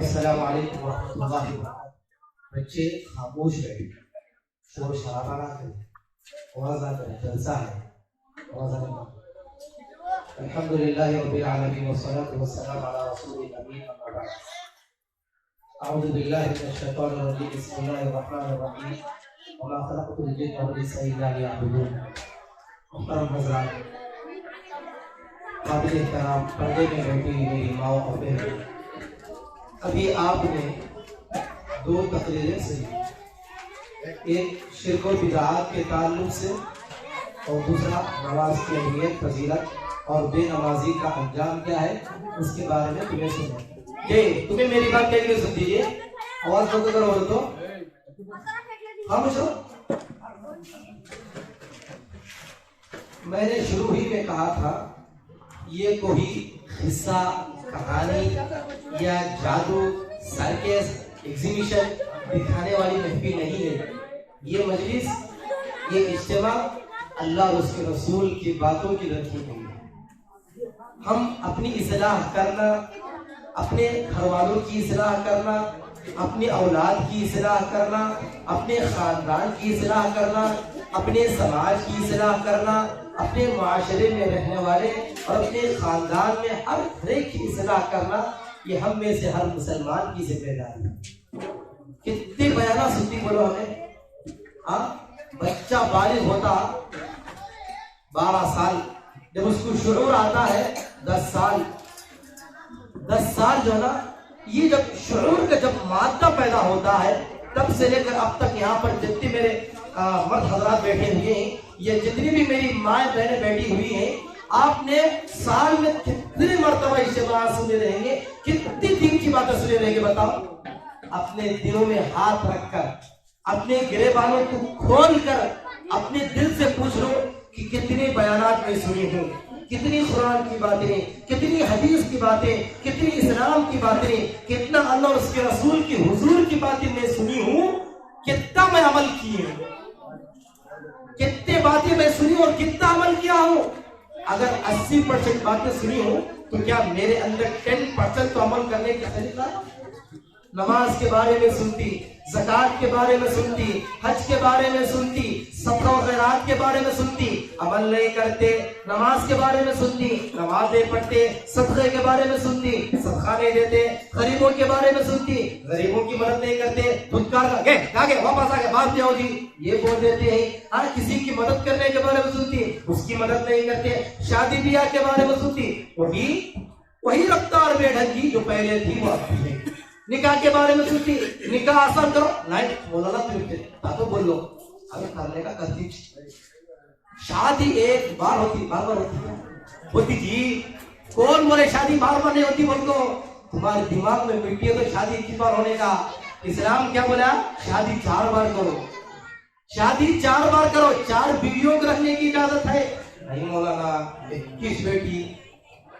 السلام علیکم ورحمۃ اللہ وبرکاتہ۔ بچے خاموش رہے، شور شرابہ نہ کریں، آواز نہ کریں، جلسہ ہے، آواز نہ کریں۔ الحمد للہ رب العالمین والصلاۃ والسلام علی رسول الامین، اما بعد۔ اعوذ باللہ من الشیطان الرجیم، بسم اللہ الرحمن الرحیم، وما خلقت الجن والانس الا لیعبدون۔ محترم حضرات، قابل احترام پردے میں بیٹھی میری ماں اور بہنوں، ابھی آپ نے دو تقریریں سنی، ایک شرک و بدعات کے تعلق سے اور دوسرا نماز کی اہمیت، فضیلت اور بے نمازی کا انجام کیا ہے اس کے بارے میں تمہیں سنا۔ یہ تمہیں میری بات کہہ کے سن دیجیے، آواز بند کرو بولے تو خاموش ہو۔ میں نے شروع ہی میں کہا تھا یہ کوئی قصہ، کہانی یا جادو، سرکس، ایگزیبیشن دکھانے والی محفل نہیں ہے۔ یہ مجلس، یہ اجتماع اللہ اور اس کے رسول کی باتوں کی رکھی ہوئی ہے۔ ہم اپنی اصلاح کرنا، اپنے گھر والوں کی اصلاح کرنا، اپنی اولاد کی اصلاح کرنا، اپنے خاندان کی اصلاح کرنا، اپنے سماج کی اصلاح کرنا، اپنے معاشرے میں رہنے والے اور اپنے خاندان میں ہر ایک کی اصلاح کرنا، یہ ہم میں سے ہر مسلمان کی ذمہ داری ہے۔ کتنے بیانات سنتی بولو ہمیں۔ بچہ بالغ ہوتا 12 سال، جب اس کو شعور آتا ہے 10 سال جو ہے نا، یہ جب شعور کا جب مادہ پیدا ہوتا ہے تب سے لے کر اب تک یہاں پر جتنے میرے مرد حضرات بیٹھے ہوئے ہیں، یہ جتنی بھی میری مائیں بہنیں بیٹھی ہوئی ہیں، آپ نے سال میں کتنے مرتبہ اجتماع سنے رہیں گے، کتنی دن کی باتیں سنے رہیں گے بتاؤ؟ اپنے دلوں میں ہاتھ رکھ کر، اپنے گریبانوں کو کھول کر اپنے دل سے پوچھ لو کہ کتنے بیانات میں سنی ہوں، کتنی قرآن کی باتیں، کتنی حدیث کی باتیں، کتنی اسلام کی باتیں، کتنا اللہ اور اس کے رسول کی حضور کی باتیں میں سنی ہوں، کتنا میں عمل کیے ہوں، کتنے باتیں میں سنی اور کتنا عمل کیا ہوں۔ اگر 80% باتیں سنی ہوں تو کیا میرے اندر 10% تو عمل کرنے کا طریقہ؟ نماز کے بارے میں سنتی، زکوٰۃ کے بارے میں سنتی، حج کے بارے میں سنتی، صدقہ و خیرات کے بارے میں سنتی، عمل نہیں کرتے۔ نماز کے بارے میں سنتی، نماز نہیں پڑھتے، صدقے کے بارے میں سنتی، صدقہ نہیں دیتے، غریبوں کے بارے میں سنتی، غریبوں کی مدد نہیں کرتے، دھتکار آگے واپس آگے بات جاؤ جی، یہ بول دیتے ہیں۔ ہر کسی کی مدد کرنے کے بارے میں سنتی، اس کی مدد نہیں کرتے۔ شادی بیاہ کے بارے میں سنتی، وہی رفتار بے ڈھنگی جو پہلے تھی وہ اب بھی ہے۔ نکاح کے بارے میں سنتی، نکاح آسان کرو، نہیں مولانا تو بول لو، ابھی کرنے کا کرتی۔ شادی ایک بار ہوتی، بار بار ہوتی جی، کون بولے شادی بار بار نہیں ہوتی؟ بول دو تمہارے دماغ میں مٹی ہے تو شادی کس بار ہونے کا؟ اسلام کیا بولا؟ شادی 4 بار کرو، شادی 4 بار کرو، 4 بیویوں کو رکھنے کی اجازت ہے۔ نہیں مولانا 21 بیٹی،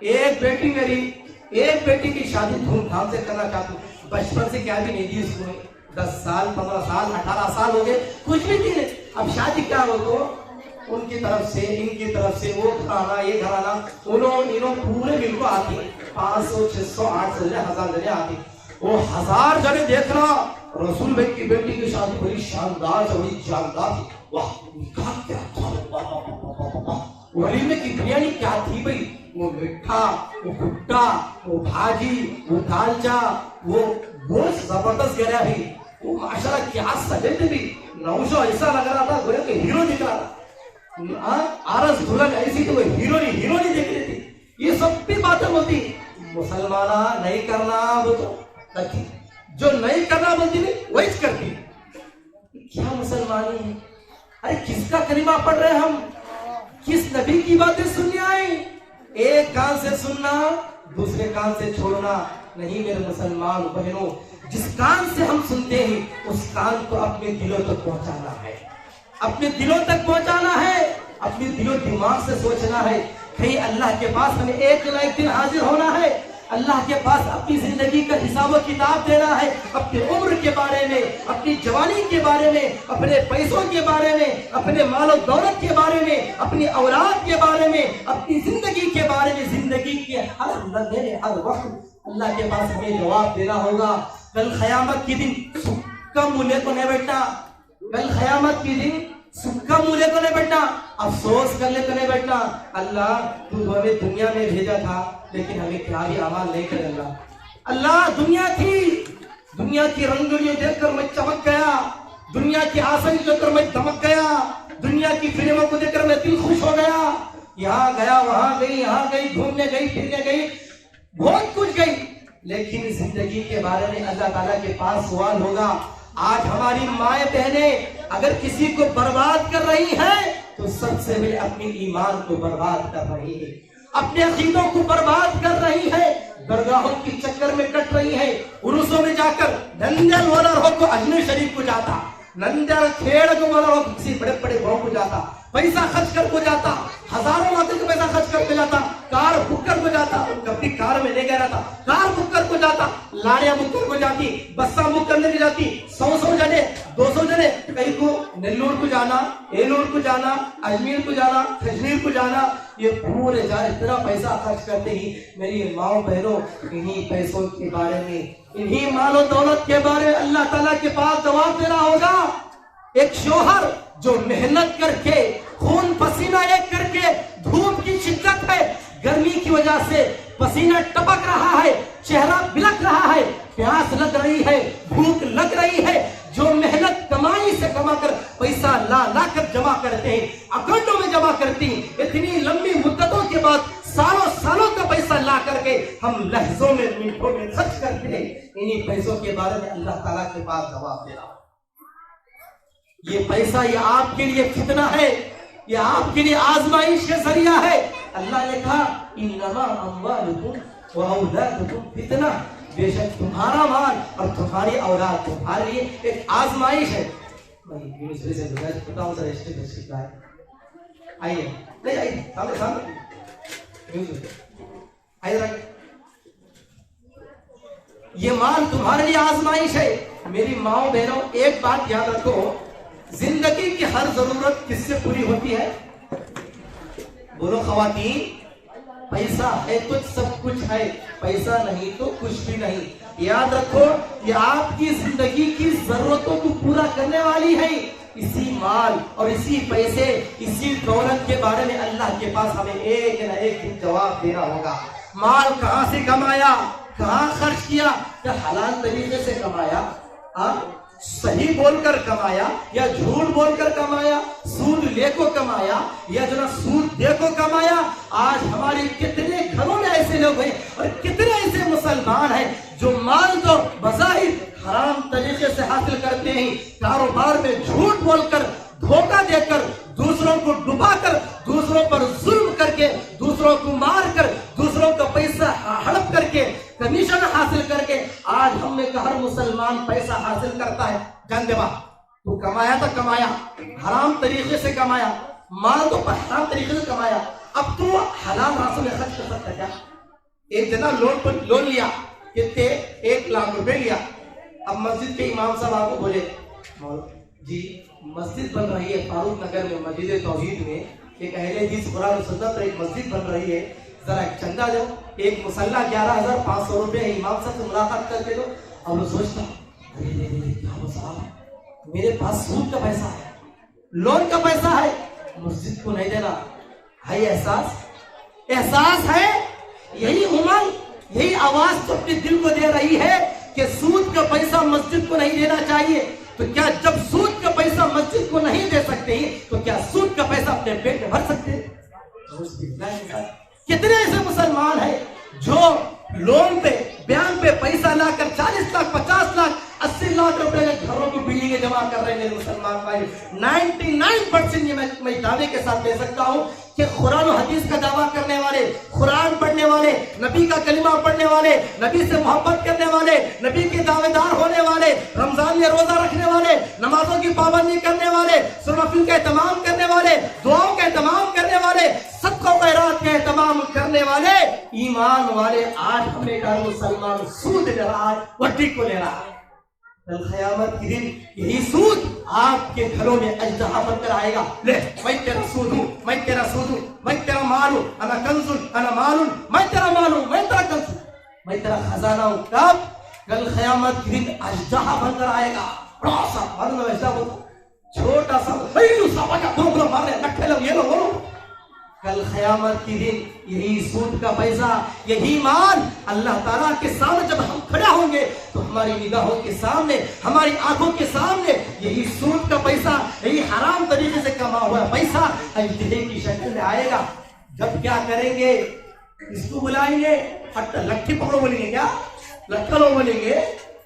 ایک بیٹی میری، ایک بیٹی کی شادی دھوم دھام سے کرنا چاہتا ہوں۔ بچپن سے کیا بھی نہیں دی اس کو، 10 سال 15 سال 18 سال ہو گئے، کچھ بھی نہیں۔ اب شادی کیا ہو تو ان کی طرف سے، ان کی طرف سے، وہ گھرانا یہ گھرانا، انہوں پورے مل کو آتی 500 600 800 1000 جنے آتی۔ وہ 1000 جنے دیکھنا رسول بھائی کی بیٹی کی شادی بڑی شاندار سے، بڑی جاندار تھی۔ واہ نکاح کیا تھا، ولیمے کی بریانی کیا تھی بھائی، وہ مٹھا، وہ کھٹا، وہ بھاجی، وہ دالچا، وہ گوشت زبردست گرا بھی، وہ ماشاءاللہ کیا سجے تھے بھی، نوشو ایسا لگ رہا تھا گویا کہ ہیرو دکھ رہا تھا۔ آرس دلہن ایسی تو وہ ہیرونی دیکھ رہی تھی۔ یہ سب بھی باتیں ہوتی، مسلمانہ نہیں کرنا وہ تو تکی، جو نہیں کرنا بولتی نہیں وہی کرتی۔ کیا مسلمانی ہے؟ ارے کس کا کلمہ پڑھ رہے ہم؟ کس نبی کی باتیں سننے آئے؟ ایک کان سے سننا، دوسرے کان سے چھوڑنا نہیں میرے مسلمان بہنوں۔ جس کان سے ہم سنتے ہیں اس کان کو اپنے دلوں تک پہنچانا ہے، اپنے دلوں تک پہنچانا ہے، اپنے دل و دماغ سے سوچنا ہے۔ کہیں اللہ کے پاس ہمیں ایک نہ ایک دن حاضر ہونا ہے، اللہ کے پاس اپنی زندگی کا حساب و کتاب دینا ہے، اپنی عمر کے بارے میں، اپنی جوانی کے بارے میں، اپنے پیسوں کے بارے میں، اپنے مال و دولت کے بارے میں، اپنی اولاد کے بارے میں، اپنی زندگی کے بارے میں، زندگی کے ہر لمحے ہر وقت اللہ کے پاس ہمیں جواب دینا ہوگا. کل قیامت کے دن سکا مولے کو نہیں بیٹھنا. کل قیامت کے دن سکا مولے کو نہیں بیٹھنا, افسوس کرنے کو نہیں بیٹھنا. اللہ تو ہمیں دنیا میں بھیجا تھا لیکن ہمیں کیا بھی اعمال نہیں کرے. اللہ دنیا تھی, دنیا کی رنگولیاں دیکھ کر میں چمک گیا, دنیا کی آسانی دیکھ کر میں دمک گیا, دنیا کی فلموں کو دیکھ کر میں دل خوش ہو گیا. یہاں گیا, وہاں گئی, یہاں گئی, گھومنے گئی, پھرنے گئی, بہت کچھ گئی, لیکن زندگی کے بارے میں اللہ تعالیٰ کے پاس سوال ہوگا. آج ہماری مائیں بہنیں اگر کسی کو برباد کر رہی ہیں تو سب سے پہلے اپنے ایمان کو برباد کر رہی ہے, اپنے عقیدوں کو برباد کر رہی ہے, درگاہوں کی چکر میں کٹ رہی ہے, عرسوں میں جا کر نندر والا رہو کو اجمیر شریف کو جاتا, نندر کھیڑ کو والا رہو کسی بڑے بڑے گاؤں کو جاتا, پیسہ خرچ کر کو جاتا, ہزاروں لاکھوں کا پیسہ خرچ کر کے جاتا, کار بک کر کو جاتا, کبھی کار میں لے گیا رہتا, کار بک کر کو جاتا, لاڑیاں بک کر کو جاتی, بساں بک کرنے کی جاتی, 100 جنے 200 جنے, کہیں کو نیلور کو جانا, ایلور کو جانا, اجمیر کو جانا, کشمیر کو جانا, یہ پورے جا اتنا پیسہ خرچ کرتے ہی میری ماں بہنوں انہی پیسوں کے بارے میں, انہی مال و دولت کے بارے میں اللہ تعالیٰ کے پاس جواب دینا ہوگا. ایک شوہر جو محنت کر کے خون پسینہ ایک کر کے, دھوپ کی شدت ہے, گرمی کی وجہ سے پسینہ ٹپک رہا ہے, چہرہ بلک رہا ہے, پیاس لگ رہی ہے, بھوک لگ رہی ہے, جو محنت کمائی سے کما کر پیسہ لا لا کر جمع کرتے ہیں, اکاؤنٹوں میں جمع کرتی ہیں, اتنی لمبی مدتوں کے بعد سالوں سالوں کا پیسہ لا کر کے ہم لحظوں میں منٹوں میں خرچ کرتے ہیں. انہی پیسوں کے بارے میں اللہ تعالیٰ کے پاس جواب دینا. یہ پیسہ یہ آپ کے لیے فتنہ ہے, یہ آپ کے لیے آزمائش کا ذریعہ ہے. اللہ نے کہا انما اموالکم واولادکم فتنہ, بے شک تمہارا مال اور تمہاری اولاد تمہارے لیے ایک آزمائش ہے. آئیے نہیں آئیے سامنے سامنے, یہ مال تمہارے لیے آزمائش ہے. میری ماں بہنوں ایک بات یاد رکھو, زندگی کی ہر ضرورت کس سے پوری ہوتی ہے؟ بولو خواتین, پیسہ ہے تو سب کچھ ہے, پیسہ نہیں تو کچھ بھی نہیں. یاد رکھو یہ آپ کی زندگی کی ضرورتوں کو پورا کرنے والی ہے. اسی مال اور اسی پیسے, اسی دولت کے بارے میں اللہ کے پاس ہمیں ایک نہ ایک دن جواب دینا ہوگا. مال کہاں سے کمایا, کہاں خرچ کیا, کیا حلال طریقے سے کمایا, صحیح بول کر کمایا یا جھوٹ بول کر کمایا, سود لے کو کمایا یا جو نا سود دے کو کمایا. آج ہمارے کتنے گھروں میں ایسے لوگ ہیں اور کتنے ایسے مسلمان ہیں جو مال تو بظاہر حرام طریقے سے حاصل کرتے ہیں, کاروبار میں جھوٹ بول کر, دھوکہ دے کر, دوسروں کو ڈبا کر, دوسروں پر ظلم کر کے, دوسروں کو مار کر, دوسروں کا پیسہ ہڑپ کر کے, کمیشن حاصل کر کے. آج ہم نے کہا ہر مسلمان پیسہ حاصل کرتا ہے. جان دے بات, تو کمایا تو کمایا, حرام طریقے سے کمایا, مال تو حرام طریقے سے کمایا, اب تو حلال راستوں میں خرچ کر سکتا کیا؟ ایک جنا لون لیا, کتنے 1 لاکھ روپے لیا. اب مسجد کے امام صاحب آپ کو بولے جی مسجد بن رہی ہے فاروق نگر میں, مسجد توحید میں ایک اہل حدیث قرآن و سنت پر ایک مسجد بن رہی ہے, ذرا ایک چندہ دو, ایک مسلح 11,500 روپے ہے, امام صاحب سے ملاقات کر کے دو. اور وہ سوچتا میرے پاس سود کا پیسہ ہے, لون کا پیسہ ہے, مسجد کو نہیں دینا. ہے احساس, احساس ہے, یہی امنگ, یہی آواز تو اپنے دل کو دے رہی ہے کہ سود کا پیسہ مسجد کو نہیں دینا چاہیے. تو کیا جب سود کا پیسہ مسجد کو نہیں دے سکتے تو کیا سود کا پیسہ اپنے پیٹ میں بھر سکتے؟ کتنے ایسے مسلمان ہیں جو لون پہ, بیان پہ پیسہ لا کر 40 لاکھ 50 لاکھ 80 لاکھ روپے کے گھروں کی بلڈنگیں جمع کر رہے ہیں. میرے مسلمان بھائی 99% یہ میں دعوے کے ساتھ دے سکتا ہوں کہ قرآن و حدیث کا دعویٰ کرنے والے, قرآن پڑھنے والے, نبی کا کلمہ پڑھنے والے, نبی سے محبت کرنے والے, نبی کے دعوے دار ہونے والے, رمضان میں روزہ رکھنے والے, نمازوں کی پابندی کرنے والے, سنفل کا اہتمام کرنے والے, دعاؤں کا اہتمام کرنے والے, صدقہ و خیرات کا اہتمام کرنے والے, ایمان والے. آج ہمیں کہا مسلمان سود لے رہا ہے, وڈی کو لے رہا ہے. کل قیامت کے دن یہی سود آپ کے گھروں میں اجدہا بن کر آئے گا. لے میں تیرا سود ہوں, میں تیرا سود ہوں, میں تیرا مال ہوں, انا کنز, انا مال, میں تیرا مال ہوں, میں تیرا کنز. मैं तेरा खजाना हूं। कब? कल क़यामत के दिन अजदहा बनकर आएगा, बड़ा सा, मालूम है वैसा वो छोटा सा भोंकलो मार रहे नक्के लोग, ये लोग बोलो। कल क़यामत के दिन यही सूद का पैसा, यही माल अल्लाह ताला के सामने जब हम खड़े होंगे तो हमारी निगाहों के सामने, हमारी आंखों के सामने यही सूद का पैसा, यही हराम तरीके से कमा हुआ पैसा अजदहे की शक्ल में आएगा। जब क्या करेंगे? इसको बुलाएंगे, लट्ठी पकड़ो बोलेंगे, क्या लटका लो बोलेंगे,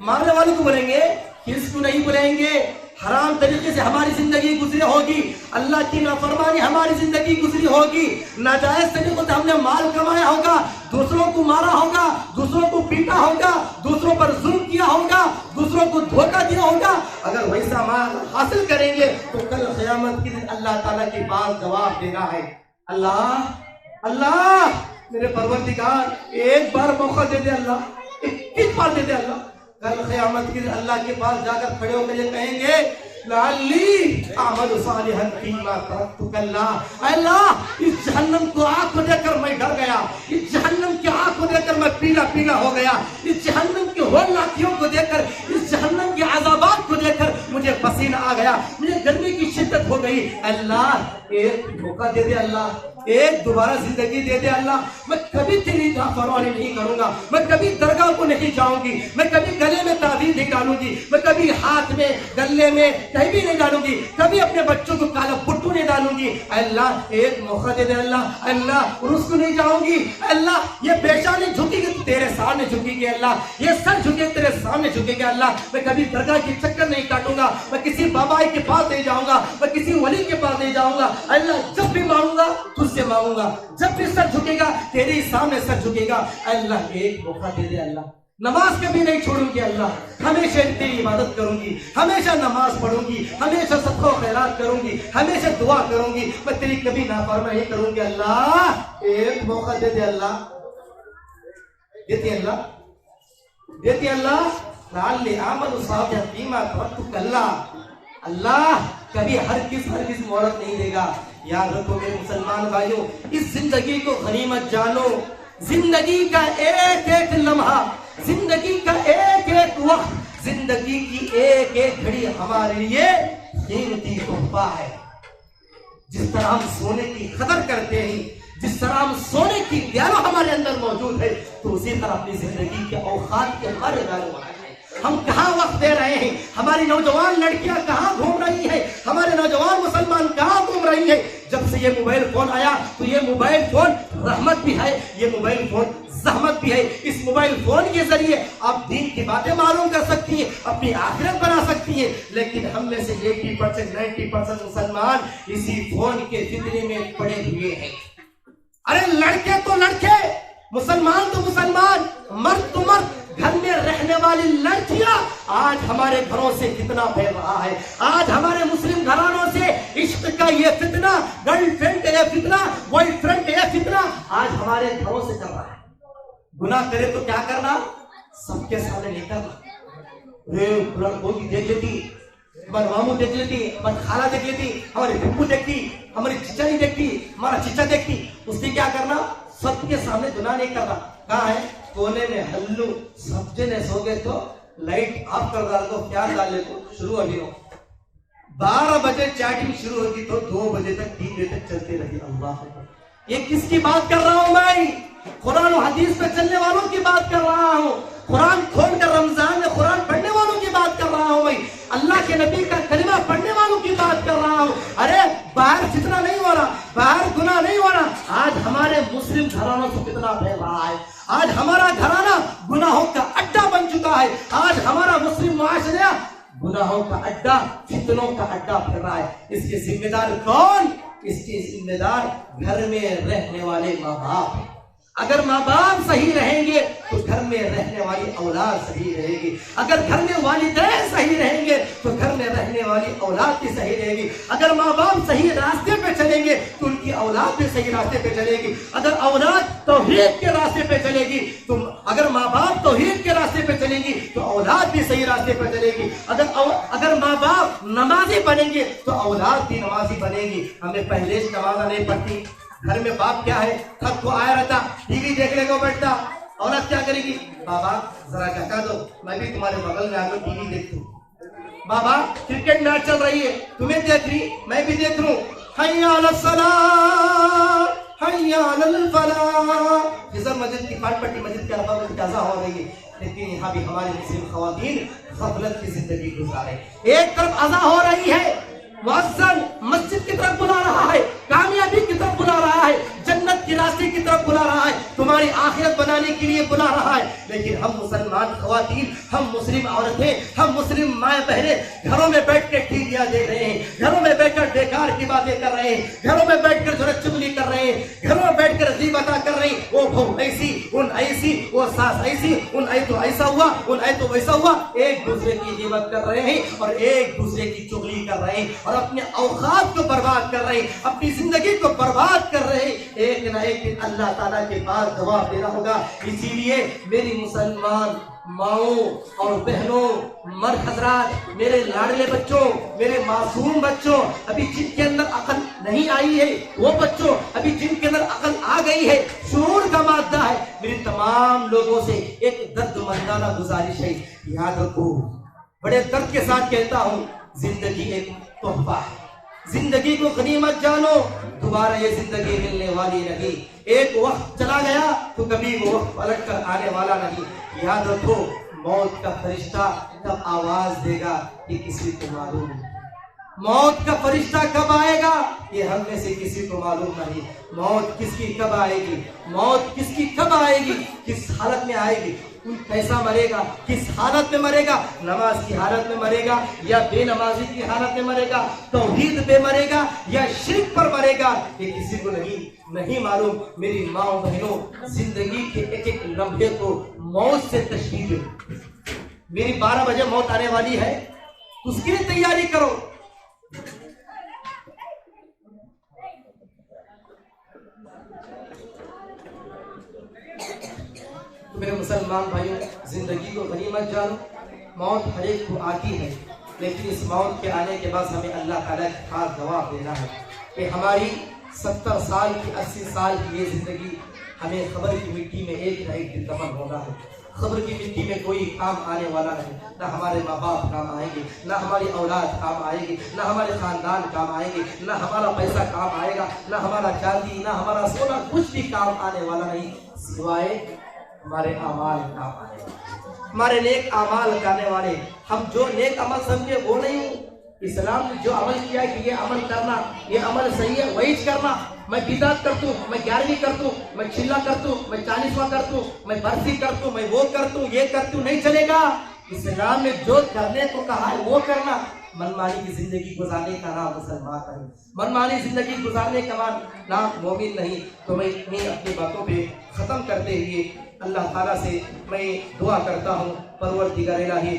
मारने वालों को बोलेंगे, किसको नहीं बुलाएंगे। हराम तरीके से हमारी जिंदगी गुजरी होगी, अल्लाह की नाफरमानी हमारी जिंदगी गुजरी होगी, नाजायज तरीकों से हमने माल कमाया होगा, दूसरों को मारा होगा, दूसरों को पीटा होगा, दूसरों पर जुल्म किया होगा, दूसरों को धोखा दिया होगा। अगर वैसा माल हासिल करेंगे तो कल क़यामत के दिन अल्लाह ताला के पास जवाब देना है। अल्लाह अल्लाह मेरे परवरदिगार एक बार मौका दे दे अल्लाह, 21 बार दे दे अल्लाह। कल क़यामत के दिन अल्लाह के पास जाकर खड़े होकर ये कहेंगे, लअल्ली अअमलु सालिहन फीमा तरक्तु कल्ला। अल्लाह इस जहन्नम को आग को देखकर मैं डर गया, इस जहन्नम की आग को देखकर मैं पीला पीला हो गया, इस जहन्नम की होलनाकियों को देखकर, इस जहन्नम के अज़ाबात को देखकर मुझे पसीना आ गया, मुझे गर्मी की शिद्दत हो गई। अल्लाह एक मौका दे दे अल्लाह, एक दोबारा जिंदगी दे दे अल्लाह। मैं कभी तेरी नाफरमानी नहीं करूंगा, मैं कभी दरगाह को नहीं जाऊंगी, मैं कभी गले में तावीज़ नहीं डालूंगी, मैं कभी हाथ में गले में कहीं भी नहीं डालूंगी, कभी अपने बच्चों को काला पुट्टू नहीं डालूंगी। अल्लाह एक मौका दे दे अल्लाह। अल्लाह रुस को नहीं जाऊंगी, अल्लाह ये पेशानी झुकेगी तो तेरे सामने झुकेगी अल्लाह, ये सर झुके तेरे सामने झुकेगी अल्लाह। मैं कभी दरगाह के चक्कर नहीं काटूंगा, मैं किसी बाबा के पास नहीं जाऊंगा, मैं किसी वली के पास नहीं जाऊंगा। अल्लाह जब भी मांगूंगा तुझसे मांगूंगा, जब भी सर झुकेगा तेरे ही सामने सर झुकेगा। अल्लाह एक मौका दे दे अल्लाह। नमाज कभी नहीं छोड़ूंगी अल्लाह, हमेशा तेरी इबादत करूंगी, हमेशा नमाज पढ़ूंगी, हमेशा सदका खैरात करूंगी, हमेशा दुआ करूंगी, मैं तेरी कभी नाफरमानी नहीं करूंगी अल्लाह। एक मौका दे दे अल्लाह, देती अल्लाह, देती अल्लाह। लअल्ली अअमलु सालिहन फीमा तरक्तु कल्ला। अल्लाह कभी हर किस मोहलत नहीं देगा। याद रखो मेरे मुसलमान भाइयों, इस जिंदगी को गनीमत जानो। जिंदगी का एक एक लम्हा, जिंदगी का एक एक वक्त, जिंदगी की एक एक घड़ी हमारे लिए कीमती तोहफा है। जिस तरह हम सोने की कदर करते हैं, जिस तरह हम सोने की वैल्यू हमारे अंदर मौजूद है, तो उसी तरह अपनी जिंदगी के औकात के हमारे वैल्यू है। हम कहाँ वक्त दे रहे हैं, हमारी नौजवान लड़कियां कहाँ घूम रही है, हमारे नौजवान मुसलमान कहाँ घूम रही है। जब से ये मोबाइल फोन आया तो ये मोबाइल फोन रहमत भी है, ये मोबाइल फोन ज़हमत भी है। इस मोबाइल फोन के जरिए आप दीन की बातें मालूम कर सकती हैं, अपनी आखिरत बना सकती हैं, लेकिन हम में से 80% 90% मुसलमान इसी फोन के फितने में पड़े हुए हैं। अरे लड़के तो लड़के, मुसलमान तो मुसलमान, मर्द तो मर्द, घर में रहने वाली लड़कियां आज हमारे घरों से कितना फैल रहा है। आज हमारे मुस्लिम घरानों से इश्क का ये फितना, गर्लफ्रेंड का ये फितना, बॉयफ्रेंड का ये फितना आज हमारे घरों से चल रहा है। गुनाह करे तो क्या करना, सबके सामने नहीं करना। कोई देख लेती, हमारे मामू देख लेती, हमारी खाला देख लेती, हमारी फुप्पू देखती, हमारी चिचा नहीं देखती, हमारा चिचा देखती, उसने क्या करना, सबके सामने गुनाह नहीं करना। कहाँ है, कोने में हल्लू, सब जने सो गए तो लाइट ऑफ कर डाल दो, प्यार डाल ले तो शुरू अभी हो। 12 बजे चैटिंग शुरू होगी तो 2 बजे तक 3 बजे तक चलते रही। अल्लाह, ये किसकी बात कर रहा हूं मैं? कुरान और हदीस पे चलने वालों की बात कर रहा हूं। कुरान खोल कर रमजान में कुरान पढ़ने वालों की बात कर रहा हूं मैं। अल्लाह के नबी का कलिमा पढ़ने वालों की बात कर रहा हूं। अरे बाहर फितना नहीं हो रहा, बाहर गुनाह नहीं हो रहा। आज हमारे मुस्लिम घरानों से कितना फैल रहा है। आज हमारा घराना गुनाहों का अड्डा बन चुका है। आज हमारा मुस्लिम मुआशरा गुनाहों का अड्डा, फितनों का अड्डा फिर रहा है। इसके जिम्मेदार कौन? इसके जिम्मेदार घर में रहने वाले माँ बाप। अगर माँ बाप सही रहेंगे तो घर में रहने वाली औलाद सही रहेगी। अगर घर में वालिदैन सही रहेंगे तो घर में रहने वाली औलाद भी सही रहेगी। अगर माँ बाप सही रास्ते पे चलेंगे तो उनकी औलाद भी सही रास्ते पे चलेगी। अगर औलाद तौहीद के रास्ते पे चलेगी तो, अगर माँ बाप तौहीद के रास्ते पे चलेंगी तो औलाद भी सही रास्ते पे चलेगी। अगर माँ बाप नमाजी बनेंगे तो औलाद भी नमाजी बनेगी। हमें पहले से नमाज नहीं पढ़ती, घर में बाप क्या है, थक को आया रहता, टीवी देखने को बैठता, औरत क्या करेगी, बाबा जरा ढका दो, मैं भी तुम्हारे बगल में आकर टीवी देखती हूँ। बाबा क्रिकेट मैच चल रही है, तुम्हें देख रही, मैं भी देख रहा हूँ। हय्या अलस सलाह, हय्या अलल फलाह। फिजर मस्जिद की पाटपट्टी मस्जिद के अलावा में अज़ान हो रही है, लेकिन यहाँ भी हमारे मुस्लिम खवातीन गफलत की जिंदगी गुजारे। एक तरफ अज़ान हो रही है, मुअज्जिन मस्जिद की तरफ बुला रहा है, कामयाबी की तरफ बुला रहा है, जन्नत के रास्ते की तरफ बुला रहा है, तुम्हारी आखिरत बनाने के लिए बुला रहा है। लेकिन हम मुसलमान खवातीन, हम मुस्लिम औरतें, हम मुस्लिम माए बहनें घरों में बैठ कर टीवियां देख रहे हैं, घरों में बैठकर बेकार की बातें कर रहे हैं, घरों में बैठकर जो चुगली कर रहे हैं, घरों में बैठकर गीबतें कर रहे हैं। वो बहू ऐसी, उन ऐसी, वो सास ऐसी, उन ऐ तो ऐसा हुआ, उन ऐ तो वैसा हुआ, एक दूसरे की गीबत कर रहे हैं और एक दूसरे की चुगली कर रहे हैं और अपने औकात को बर्बाद कर रहे हैं, अपनी जिंदगी को बर्बाद कर रहे हैं। एक ना एक दिन अल्लाह ताला के पास जवाब देना होगा। इसीलिए मेरी मुसलमान माओ और बहनों, मर्द हजरात, मेरे लाडले बच्चों, मेरे मासूम बच्चों, अभी जिनके अंदर अकल नहीं आई है, वो बच्चों अभी जिनके अंदर अकल आ गई है, शूर का मादा है, मेरी तमाम लोगों से एक दर्दमंदाना गुजारिश है, याद रखो, बड़े दर्द के साथ कहता हूँ, जिंदगी एक तोहफा है, जिंदगी को गनीमत जानो, दोबारा ये जिंदगी मिलने वाली नहीं। एक वक्त चला गया तो कभी वो वक्त पलट कर आने वाला नहीं। याद रखो, मौत का फरिश्ता कब आवाज देगा ये किसी को मालूम नहीं, मौत का फरिश्ता कब आएगा ये हम में से किसी को मालूम नहीं। मौत किसकी कब आएगी, मौत किसकी कब आएगी, किस हालत में आएगी, कैसा मरेगा, किस हालत में मरेगा, नमाज की हालत में मरेगा या बेनमाजी की हालत में मरेगा, तौहीद पे मरेगा या शिर्क पर मरेगा, ये किसी को नहीं मालूम। मेरी माँ बहनों, जिंदगी के एक एक लम्हे को मौत से तशबीह दो। मेरी 12 बजे मौत आने वाली है, उसकी लिए तैयारी करो। तो मेरे मुसलमान भाइयों, जिंदगी को गनीमत जानो। मौत हर एक को आती है, लेकिन इस मौत के आने के बाद हमें अल्लाह ताला के खास जवाब देना है कि हमारी 70 साल की 80 साल की ये जिंदगी हमें खबर की मिट्टी में एक न एक दिन दफन होना है। खबर की मिट्टी में कोई काम आने वाला नहीं, ना हमारे माँ बाप काम आएंगे, ना हमारी औलाद काम आएगी, ना हमारे खानदान काम आएंगे, ना हमारा पैसा काम आएगा, ना हमारा चांदी, ना हमारा सोना, कुछ भी काम आने वाला नहीं, सिवाय हमारे अमाल काम आएगा, हमारे नेक अमाल करने वाले। हम जो नेक अमल समझे वो नहीं, इस्लाम ने जो अमल किया है कि ये अमल करना, ये अमल सही है, वही करना। मैं बिदात करतूँ, मैं 11वीं करतूँ, मैं चिल्ला करतूँ, मैं 40वां करतूँ, मैं बरसी करतूँ, मैं वो करतूँ, ये करतूँ, नहीं चलेगा। इस्लाम ने जो करने को कहा है वो करना। मनमानी की जिंदगी गुजारने का नाम मुसलमान नहीं, मनमानी जिंदगी गुजारने का नाम मोमिन नहीं। तो मैं इतनी अपनी बातों पे ख़त्म करते हुए अल्लाह ताला से मैं दुआ करता हूँ, परवरदिगार इलाही,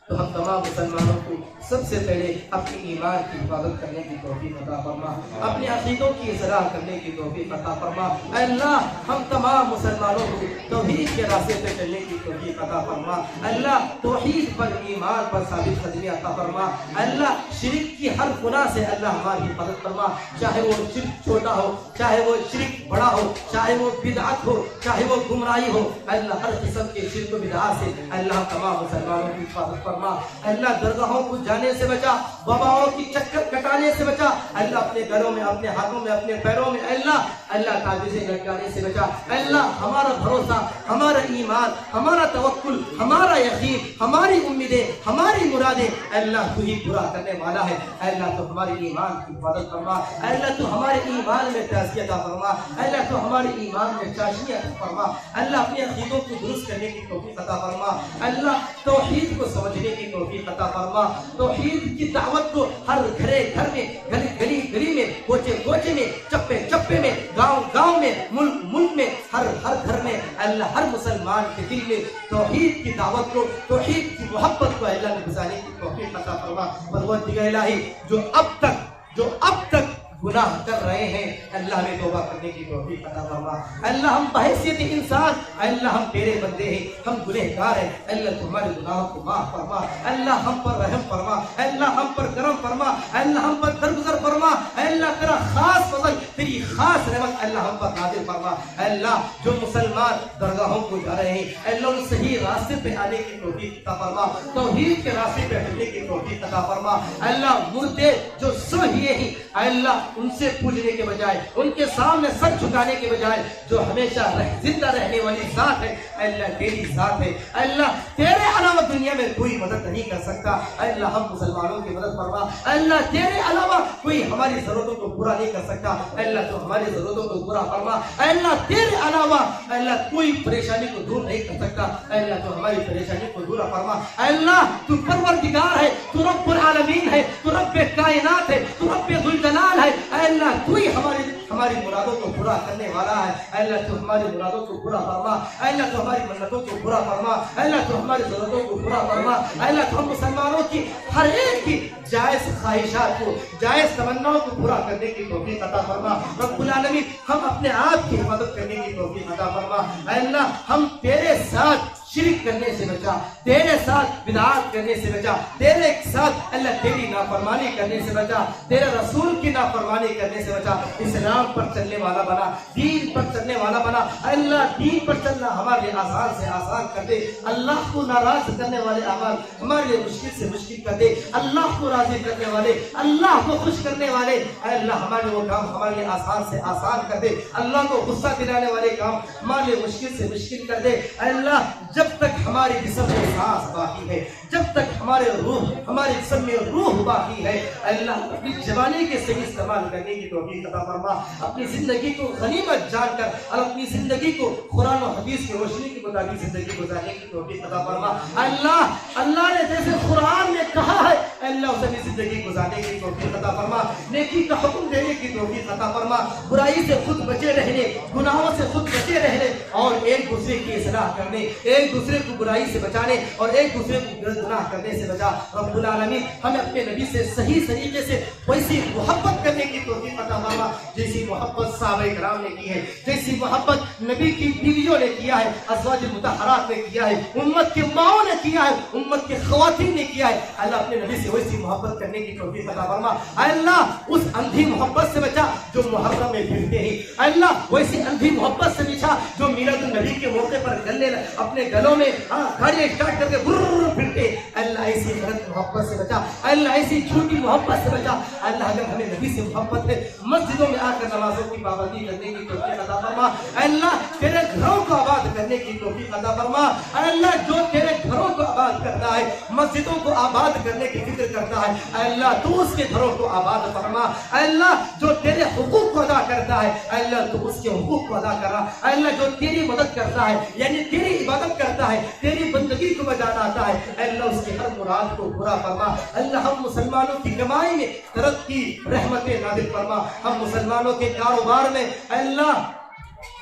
तो हम तमाम मुसलमानों को सबसे पहले अपनी ईमान की हिफाजत करने की तौफीक अता फरमा, अपने अक़ीदों की इज़हार करने की तौफीक अता फरमा। अल्लाह हम तमाम मुसलमानों को तौहीद के रास्ते पे चलने की तौफीक अता फरमा। अल्लाह तौहीद पर, ईमान पर साबित कदमी अता फरमा। अल्लाह शिर्क की हर गुनाह से अल्लाह हमारी हिफाजत फरमा, चाहे वो शिर्क छोटा हो, चाहे वो शिर्क बड़ा हो, चाहे वो बिदअत हो, चाहे वो गुमराही हो। अल्लाह हर किस्म के शिर्क व बिदअत से अल्लाह तमाम मुसलमानों की हिफाजत फरमा। अल्लाह दरगाहों को जाने से बचा, बाबाओं की चक्कर कटाने से बचा। अल्लाह अपने घरों में, अपने हाथों में, अपने पैरों में अल्लाह ताबीज़ें लटकाने से बचा। अल्लाह हमारा भरोसा, हमारा ईमान, हमारा तवक्कुल, हमारा यकीन, हमारी उम्मीदें, हमारी मुरादें अल्लाह तू ही पूरा करने वाला है। अल्लाह तो हमारे ईमान की हिफाजत फरमा, अल्लाह तो हमारे ईमान में ताज़कियत फरमा, अल्लाह तो हमारे ईमान में चाशनियत फरमा। अल्लाह अपने अक़ीदों को दुरुस्त करने की तौफीक अता फरमा। अल्लाह तौहीद को समझने की तौफीक अता फरमा। तौहीद की दावत को हर घर में, गली गली में, कोचे में, चप्पे में, गांव में, मुल्क में, हर घर में अल्लाह हर मुसलमान के दिल में तौहीद की दावत को, तौहीद की मोहब्बत को अल्लाह ने गुजारने की तौफीक अता फरमा। परवरदिगार इलाही, जो अब तक गुनाह कर रहे हैं, अल्लाह में तौबा करने की तौफीक अता फरमा। अल्लाह हम बहैसियत इंसान, अल्लाह हम तेरे बंदे हैं, हम गुनहगार हैं, अल्लाह तुम्हारे गुनाहों को माफ फरमा। अल्लाह हम पर रहम फरमा, अल्लाह हम पर करम फरमा, अल्लाह हम पर दरगुजर फरमा। अल्लाह तेरा खास फजल, تیری خاص رحمت اللہ ہم پر نازل فرما. اے اللہ جو مسلمان درگاہوں کو جا رہے ہیں اے اللہ ان صحیح راستے پہ آنے کی توفیق عطا فرما, توحید کے راستے پہ چلنے کی توفیق عطا فرما. اے اللہ مردے جو سو ہی ہیں اے اللہ ان سے پوجنے کے بجائے, ان کے سامنے سر جھکانے کے بجائے جو ہمیشہ زندہ رہنے والی ذات ہے اے اللہ تیری ذات ہے. اے اللہ تیرے علاوہ دنیا میں کوئی مدد نہیں کر سکتا. اے اللہ ہم مسلمانوں کی مدد فرما. اے اللہ تیرے علاوہ کوئی ہماری ضرورتوں کو پورا نہیں کر سکتا. اے اللہ تو ہماری ضرورتوں کو پورا فرما. اے اللہ تیرے علاوہ اے اللہ کوئی پریشانی کو دور نہیں کر سکتا. اے اللہ تو ہماری پریشانی کو دور فرما. اے اللہ تو پروردگار ہے, تو رب العالمین ہے, تو رب کائنات ہے, تو رب ذوالجلال ہے. اے اللہ تو ہی ہماری مرادوں کو پورا کرنے والا ہے. اے اللہ تو ہماری مرادوں کو پورا فرما. اے اللہ تو ہماری منتوں کو پورا فرما. اے اللہ تو ہماری ضرورتوں کو پورا فرما. اے اللہ تو ہم مسلمانوں کی ہر ایک کی جائز خواہشات کو, جائز تمناؤں کو پورا کرنے کی توفیق عطا فرما. رب العالمین ہم اپنے آپ کی حفاظت کرنے کی توفیق عطا فرما. اے اللہ ہم تیرے ساتھ شرک کرنے سے بچا, تیرے ساتھ بدعات کرنے سے بچا, تیرے ساتھ اللہ تیری نافرمانی کرنے سے بچا, تیرے رسول کی نافرمانی کرنے سے بچا. اسلام پر چلنے والا بنا, دین پر چلنے والا بنا. اللہ دین پر چلنا ہمارے لیے آسان سے آسان کر دے. اللہ کو ناراض کرنے والے اعمال ہمارے لیے مشکل سے مشکل کر دے. اللہ کو راضی کرنے والے, اللہ کو خوش کرنے والے اے اللہ ہمارے وہ کام ہمارے لیے آسان سے آسان کر دے. اللہ کو غصہ دلانے والے کام ہمارے لیے مشکل سے مشکل کر دے. اے اللہ جب تک ہماری جسم میں سانس باقی ہے, جب تک ہمارے جسم میں روح باقی ہے اے اللہ اپنی جوانی کے صحیح استعمال کرنے کی توفیق عطا فرما. اپنی زندگی کو غنیمت جان کر اور اپنی زندگی کو قرآن و حدیث کی روشنی کے مطابق زندگی گزارنے کی توفیق عطا فرما. اللہ نے جیسے قرآن میں کہا ہے اے اللہ اسے اپنی زندگی گزارنے کی توفیق عطا فرما. نیکی کا حکم دینے کی توفیق عطا فرما. برائی سے خود بچے رہنے, گناہوں سے خود بچے رہنے اور ایک دوسرے کی اصلاح کرنے, ایک دوسرے کو برائی سے بچانے اور ایک دوسرے کو گناہ کرنے سے بچا. رب العالمین ہمیں اپنے نبی سے صحیح طریقے سے ویسی محبت کرنے کی توفیق عطا فرما جیسی محبت صحابہ کرام نے کی ہے, جیسی محبت نبی کی بیویوں نے کیا ہے, ازواج مطہرات نے کیا ہے, امت کے ماؤں نے کیا ہے, امت کے خواتین نے کیا ہے. اللہ اپنے نبی سے ویسی محبت کرنے کی توفیق عطا فرما. اللہ اس اندھی محبت سے بچا جو محرم میں پھرتے ہیں. اللہ ویسی اندھی محبت سے بچا جو میلاد النبی کے موقع پر گلے اپنے گلوں میں گاڑیاں اسٹارٹ کر کے پھرتے. اللہ ایسی غلط محبت سے بچا. اللہ ایسی جھوٹی محبت سے بچا. اللہ اگر ہمیں نبی سے محبت ہے مسجدوں میں آ کر نمازوں کی پابندی کرنے کی توفیق عطا فرما. اللہ تیرے گھروں کو آباد کرنے کی توفیق عطا فرما. اللہ جو تیرے گھروں کو آباد کرتا ہے, مسجدوں کو آباد کرنے کی فکر کرتا ہے, اللہ تو اس کے گھروں کو آباد فرما. اللہ جو تیرے حقوق کو ادا کرتا ہے اللہ تو اس کے حقوق کو ادا کر رہا. اللہ جو تیری مدد کرتا ہے یعنی تیری عبادت کرتا ہے, تیری بندگی کو بجانا آتا ہے اللہ اس کی ہر مراد کو پورا فرما. اللہ ہم مسلمانوں کی کمائی میں ترقی رحمتیں نازل فرما. ہم مسلمانوں کے کاروبار میں اللہ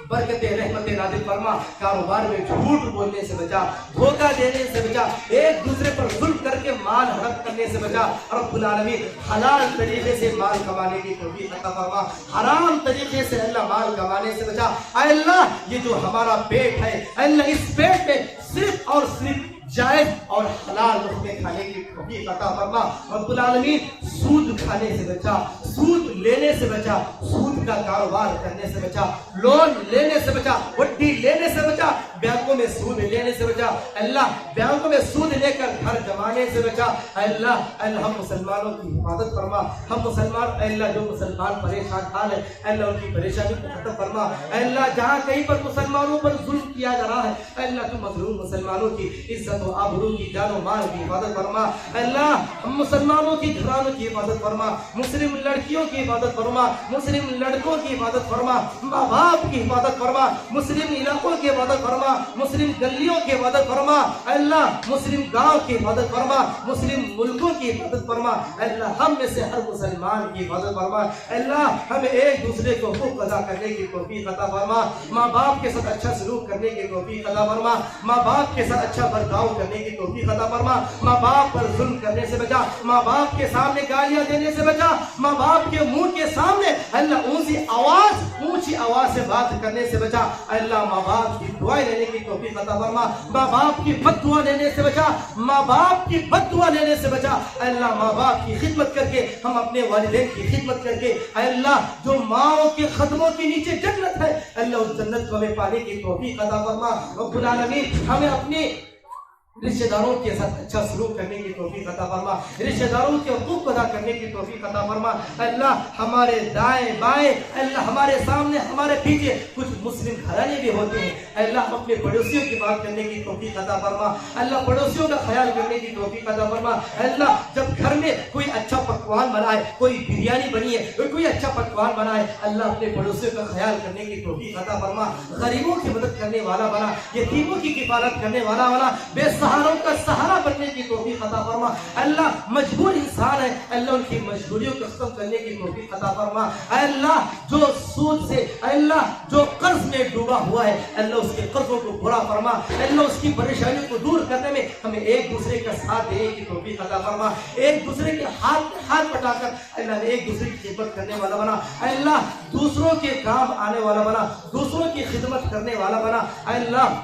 برکت رحمت نازل فرما. کاروبار میں جھوٹ بولنے سے بچا, دھوکہ دینے سے بچا, ایک دوسرے پر ظلم کر کے مال ہڑپ کرنے سے بچا. رب العالمین حلال طریقے سے مال کمانے کی توفیق عطا فرما. حرام طریقے سے اللہ مال کمانے سے بچا. اے اللہ یہ جو ہمارا پیٹ ہے اللہ اس پیٹ میں صرف اور صرف جائز اور حلال لقمے کھانے کی توفیق عطا فرما. رب العالمین سود کھانے سے بچا, سود لینے سے بچا, سود کا کاروبار کرنے سے بچا, لون لینے سے بچا, وڈی لینے سے بچا, بینکوں میں سود لینے سے بچا. اللہ بینکوں میں سود لے کر گھر جمانے سے بچا. اللہ ہم مسلمانوں کی حفاظت فرما. ہم مسلمان اللہ جو مسلمان پریشان حال ہے اللہ ان کی پریشانی کو ختم فرما. اللہ جہاں کہیں پر مسلمانوں پر ظلم کیا جا رہا ہے اللہ تو مظلوم مسلمانوں کی عزت و آبرو کی جان و مال کی حفاظت فرما. اللہ ہم مسلمانوں کی گھرانوں کی حفاظت فرما, مسلم لڑکیوں کی حفاظت فرما, مسلم لڑکوں کی حفاظت فرما, ماں باپ کی حفاظت فرما, مسلم علاقوں کی حفاظت فرما, مسلم گلیوں کی حفاظت فرما. اللہ مسلم گاؤں کی حفاظت فرما, مسلم ملکوں کی حفاظت فرما. اللہ ہم میں سے ہر مسلمان کی حفاظت فرما. اللہ ہمیں ایک دوسرے کو حقوق ادا کرنے کی توفیق عطا فرما. ماں باپ کے ساتھ اچھا سلوک کرنے کی توفیق عطا فرما. ماں باپ کے ساتھ اچھا برتاؤ کرنے کی توفیق عطا فرما. ماں باپ پر ظلم کرنے سے بچا, ماں باپ کے سامنے گالیاں دینے سے بچا, ماں باپ बाप के मुंह के सामने अल्लाह ऊंची आवाज से बात करने से बचा। अल्लाह माँ बाप की दुआएं लेने की तौफीक अता फरमा, माँ बाप की बद्दुआ लेने से बचा, माँ बाप की बद्दुआ लेने से बचा। अल्लाह माँ बाप की खिदमत करके, हम अपने वालिदैन की खिदमत करके, अल्लाह जो माओ के कदमों के नीचे जन्नत है, अल्लाह उस जन्नत को हमें पाने की तौफीक अता फरमा। रब्बुल आलमीन हमें अपने रिश्तेदारों के साथ अच्छा सलूक करने की तौफीक अता फरमा, रिश्तेदारों के हुकूक अदा करने की तौफीक अता फरमा। अल्लाह हमारे दाएं बाएं, अल्लाह हमारे सामने हमारे पीछे कुछ मुस्लिम घराने भी होते हैं, अल्लाह अपने पड़ोसियों की बात करने की तौफीक अता फरमा, अल्लाह पड़ोसियों का ख्याल करने की तौफीक अता फरमा। अल्लाह जब घर में कोई अच्छा पकवान बनाए, कोई बिरयानी बनी है, कोई अच्छा पकवान बनाए, अल्लाह अपने पड़ोसियों का ख्याल करने की तौफीक अता फरमा, गरीबों की मदद करने वाला बना, यतीमों की किफालत करने वाला बना, बेसहारों का सहारा बनने की तौफीक अता फरमा। अल्लाह मजबूर इंसान है, अल्लाह उनकी मजबूरियों को खत्म करने की तौफीक अता फरमा। अल्लाह जो सूद से, अल्लाह जो कर्ज में डूबा हुआ है, अल्लाह उसके कर्जों को पूरा फरमा, अल्लाह उसकी परेशानियों को दूर करने में हमें एक दूसरे का साथ देने की तौफीक अता फरमा, एक दूसरे के हाथ पटाकर अल्लाह ने एक दूसरे की खिदमत करने वाला बना, अल्लाह दूसरों के काम आने वाला बना, दूसरों की खिदमत करने वाला बना। अल्लाह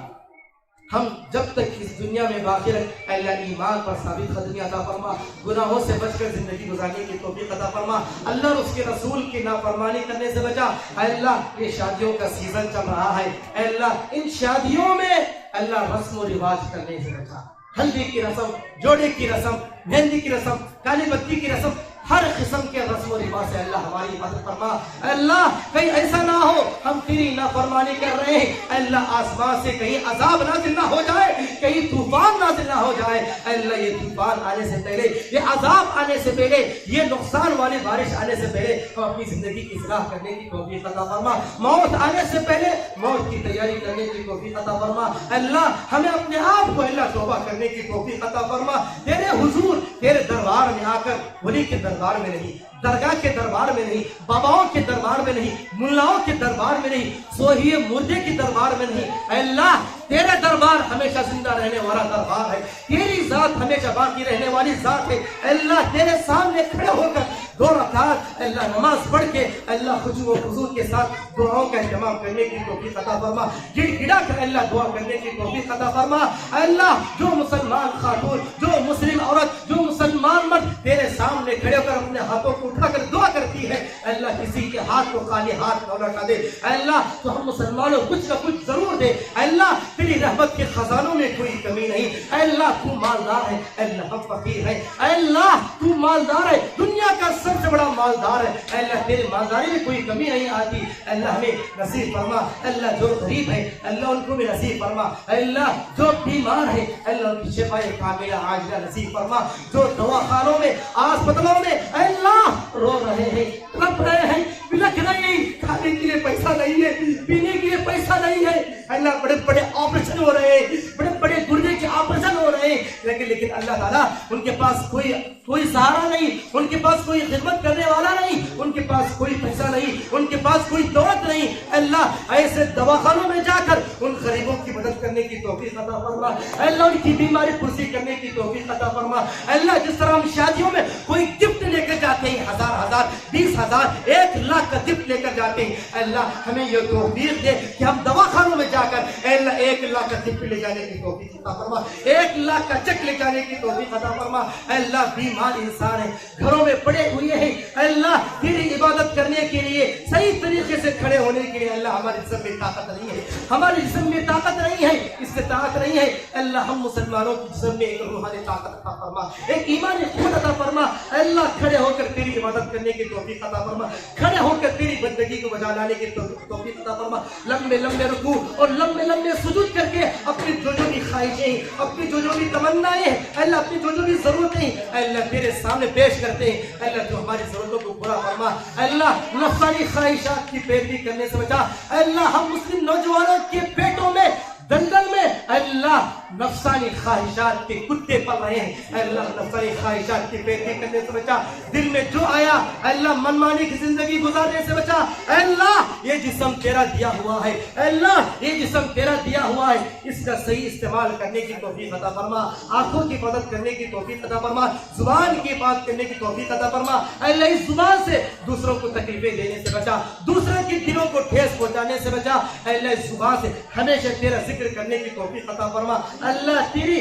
हम जब तक इस दुनिया में बाकी रहे, अल्लाह ईमान पर साबित कदमी अता फरमा, गुनाहों से बचकर जिंदगी गुजारने की तौफीक अता फरमा, अल्लाह और उसके रसूल की नाफरमानी करने से बचा। अल्लाह ये शादियों का सीजन चल रहा है, अल्लाह इन शादियों में अल्लाह रस्म और रिवाज करने से बचा, हल्दी की रस्म, जोड़े की रस्म, मेहंदी की रस्म, काली बत्ती की रस्म, हर किस्म के रस्म और रिवाज से अल्लाह हमारी मदद फरमा। अल्लाह कहीं ऐसा ना हो हम तेरी नाफरमानी कर रहे हैं, अल्लाह आसमान से कहीं अजाब नाज़िल ना हो जाए, कहीं तूफान नाज़िल ना हो जाए। अल्लाह ये तूफान आने से पहले, ये अजाब आने से पहले, ये नुकसान वाली बारिश आने से पहले हम अपनी जिंदगी की इस्लाह करने की तौफीक अता फरमा, मौत आने से पहले मौत की तैयारी करने की तौफीक अता फरमा। अल्लाह हमें अपने आप को अल्लाह तौबा करने की तौफीक अता फरमा, तेरे हुजूर तेरे दरबार में आकर, वली के दरबार में नहीं, दरगाह के दरबार में नहीं, बाबाओं के दरबार में नहीं, मुल्लाओं के दरबार में नहीं, सोहिए मुर्दे के दरबार में नहीं, अल्लाह तेरा दरबार हमेशा जिंदा रहने वाला दरबार है, तेरी जात हमेशा बाकी रहने वाली जात है। अल्लाह तेरे सामने खड़े होकर 2 रकात अल्लाह नमाज पढ़ के अल्लाह खुशू व हुजूर के साथ दुआओं का इंतजाम करने की तौफीक अता फरमा, गिड़गिड़ा कर अल्लाह दुआ करने की तौफीक अता फरमा। अल्लाह जो मुसलमान खातून, जो मुस्लिम औरत, जो मुसलमान मर्द तेरे सामने खड़े होकर अपने हाथों को उठाकर दुआ करती है, अल्लाह किसी के हाथ को खाली हाथ न लौटा दे, अल्लाह तो हम मुसलमानों कुछ न कुछ जरूर दे। अल्लाह तेरी रहमत के खजानों में कोई कमी नहीं, अल्लाह तू मालदार है, अल्लाह हम फकीर है, अल्लाह तू मालदार है, दुनिया का सबसे बड़ा मालदार है, अल्लाह तेरी मालदारी में कोई कमी नहीं आती। अल्लाह हमें नसीब फरमा, अल्लाह जो गरीब है अल्लाह उनको भी नसीब फरमा, अल्लाह जो बीमार है अल्लाह उनकी शिफाए कामिला आजिला नसीब फरमा, जो दवाखानों में, अस्पतालों में अल्लाह रो रहे हैं, तड़प रहे हैं, बिलख रहे हैं, खाने के लिए पैसा नहीं है, पीने के लिए पैसा नहीं है, अल्लाह बड़े बड़े ऑपरेशन हो रहे हैं, बड़े बड़े गुर्दे के ऑपरेशन हो रहे हैं, लेकिन अल्लाह ताला उनके पास कोई सहारा नहीं, उनके पास कोई खिदमत करने वाला नहीं, उनके पास कोई पैसा नहीं, उनके पास कोई दौलत नहीं। अल्लाह ऐसे दवाखानों में जाकर उन गरीबों की मदद करने की तौफीक अता फरमा, अल्लाह उनकी बीमारी कुर्सी करने की तौफीक अता फरमा। अल्लाह जिस तरह हम शादियों में कोई गिफ्ट लेकर जाते हैं, 1000 20,000 1 लाख का गिफ्ट लेकर जाते हैं, अल्लाह हमें ये तौफीक दे कि हम दवाखानों में जाकर अल्लाह 1 लाख का गिफ्ट ले जाने की तौफीक अता फरमा, 1 लाख का चेक ले जाने की तौफीक अता फरमा। अल्लाह बीमार इंसान है, घरों में पड़े हुए हैं, अल्लाह तेरी इबादत करने के लिए, सही तरीके से खड़े होने के लिए अल्लाह हमारे जिस्म में ताकत नहीं है, हमारे जिस्म में ताकत नहीं है, इससे ताकत नहीं है। अल्लाह हम मुसलमानों के जिस्म में एक रूहानी ताकत अता फरमा, एक ईमानी क़ुव्वत अता फरमा। अल्लाह खड़े होकर तेरी इबादत करने की तौफीक अता फरमा, खड़े होकर तेरी बंदगी को बजा लाने की तौफीक अता फरमा। लंबे लंबे रुकू और लंबे लंबे सुजूद करके अपनी जो भी ख्वाहिशें, अपनी जो भी तमन्नाएं, अल्लाह अपनी जो भी जरूरतें अल्लाह तेरे सामने पेश करते हैं। अल्लाह जो हमारी जरूरतों को पूरा फरमा, अल्लाह नफ्सानी ख्वाहिशात की पैरवी करने से बचा। अल्लाह हम मुस्लिम नौजवानों के पेटों में, दंगल में अल्लाह नफसानी ख्वाहिशात के कुत्ते पल रहे हैं। अल्लाह नफसानी ख्वाहिशात की पेटी करने से बचा, दिल में जो आया अल्लाह मनमानी की जिंदगी गुजारने से बचा। अल्लाह ये जिस्म तेरा दिया हुआ है, अल्लाह ये जिस्म तेरा दिया हुआ है, इसका सही इस्तेमाल करने की तौफीक अता फरमा, आंखों की मदद करने की तौफीक अता फरमा, जुबान की बात करने की तौफीक अता फरमा। अल्लाह इस जुबान से दूसरों को तकलीफें देने से बचा, दूसरों के दिलों को ठेस पहुंचाने से बचा। अल्लाह इस जुबान से हमेशा तेरा जिक्र करने की तौफीक अता फरमा। अल्लाह तेरी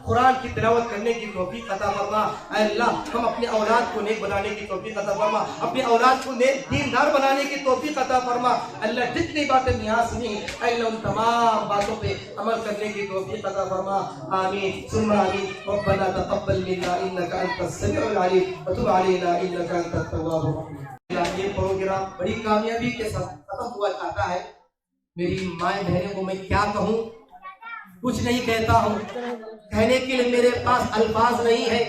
कुरान की तिलावत करने की तौफीक अता फरमा। अल्लाह हम अपने औलाद को नेक बनाने की तौफीक अता फरमा, अपने औलाद को नेक दीनदार बनाने की तौफीक अता फरमा। अल्लाह जितनी बातें यहाँ सुनी अल्लाह उन तमाम बातों पे अमल करने की तौफीक अता फरमा। आमीन सुम्मा आमीन। रब्बना तक़ब्बल मिन्ना इन्नका अंतस समीउल अलीम व तुब अलैना इन्नका अंतत तव्वाबुर रहीम। ये प्रोग्राम बड़ी कामयाबी के साथ खत्म हुआ चाहता है। मेरी माए बहनों को मैं क्या कहूँ, कुछ नहीं कहता हूँ, कहने के लिए मेरे पास अल्फाज नहीं है,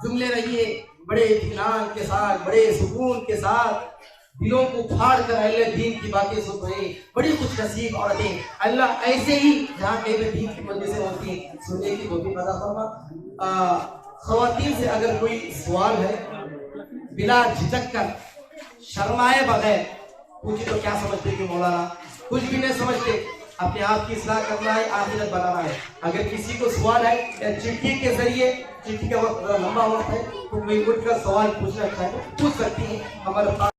जुमले नहीं है। बड़े इत्मीनान के साथ, बड़े सुकून के साथ दिलों को फाड़ कर अल्लाह दीन की बातें सुन रहे, बड़ी खुश नसीब औरतें। अल्लाह ऐसे ही जहाँ कहीं दीन की मजलिसें होती हैं सुनने की तौफीक अता फरमा। ख़वातीन से अगर कोई सवाल है बिला झिझक कर, शर्माए बगैर पूछे तो क्या समझते कि मौलाना कुछ भी नहीं समझते, अपने आप की इस्लाह करना है, आखिरत बनाना है। अगर किसी को सवाल है या चिट्ठी के जरिए, चिट्ठी का वक्त लंबा वक्त है, तो कोई उठकर सवाल पूछना चाहे पूछ सकती है। हमारे